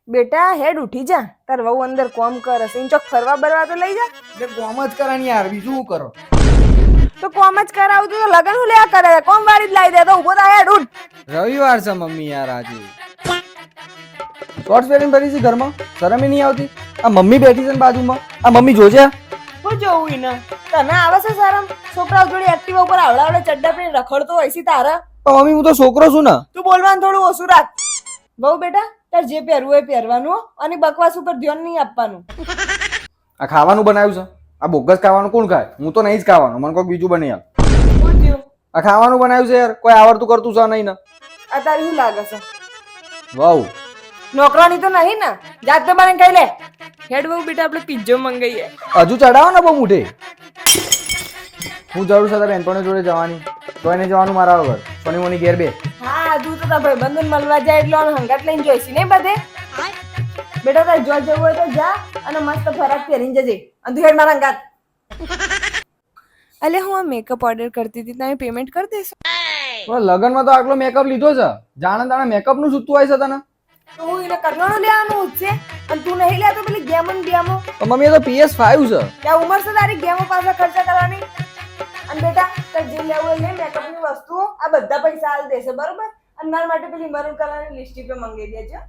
બેટા હેડ ઉઠી જા, તાર વહુ અંદર કોમ કરે છે, ચોક ફરવા બરવા તો લઈ જા. એટલે કોમ જ કરવાની યાર, બીજું શું કરો? તો કોમ જ કરાવું તો લગન હું લેવા કરે, કોમ વાળી જ લાવી દે. તો ઉભો થા, હેડ ઉઠ. રવિવાર છે મમ્મી યાર આજે. શોર્ટ્સ પહેરીને ફરી છે ઘરમાં, શરમ નહીં આવતી? આ મમ્મી બેઠી છે ને બાજુમાં, આ મમ્મી જોજે. હું જોવું ઈને? તને આવે છે શરમ? છોકરાઓ જોડે એક્ટિવા ઉપર આવડા ચડ્ડા પહેરીને રખડતો હોય છે તારા. પણ મમ્મી હું તો છોકરો છું ને. તું બોલવાનું થોડું ઓછું રાખ. વહુ બેટા તાર જે પહેરવું હોય પહેરવાનું અને બકવાસ ઉપર ધ્યાન નહીં આપવાનું. આ ખાવાનું બનાવ્યું છે, આ બોગસ ખાવાનું કોણ ખાય? હું તો નહીં જ ખાવાનું, મને કોઈક બીજું બની આપ. શું થયું? આ ખાવાનું બનાવ્યું છે યાર, કોઈ આવડતું કરતું છે નહીં ને. આ તારી શું લાગે છે? વાવ, નોકરાની તો નહીં ને, જાત તો મને કહી લે. હેડ વહુ બેટા આપણે પિઝ્ઝો મંગાઈએ. હજુ ચડાવો ને બહુ મોઢે. હું જરૂર છે તારે બેનપણીઓ જોડે જવાની, તો એને જવાનું મારા વગર. સોની મોની ઘેર બે. હા તું તો તાર ભાઈબંધોને મળવા જાય એટલે આને હંગાત લઈને જોઈશી ને બધે. બેટા તારે જો જવું હોય તો જા અને મસ્ત ફરાક પહેરીને જજે. અને તું હેડ મારા હંગાત. અલે હું આ મેકઅપ ઓર્ડર કરતી હતી, તમે પેમેન્ટ કરી દેશો? લગનમાં તો આટલો મેકઅપ લીધો છે, જાણે તાણે મેકઅપ નું સૂતું હોય છે તને. તો હું એને કરવાનું લેવાનું જ છે અને તું નહીં લે તો પેલી ગેમો ને ગેમો. તો મમ્મી એ તો PS5 છે. ત્યાં ઉંમર છે તારી ગેમો પાછા ખર્ચા કરવાની. અને બેટા તાર જે લેવું હોય લે, મેકઅપ ની વસ્તુઓ આ બધા પૈસા આલ દેશે બરોબર. અને મારા માટે પેલી મરૂન કલરની લિપસ્ટિક મંગાવી દેજો.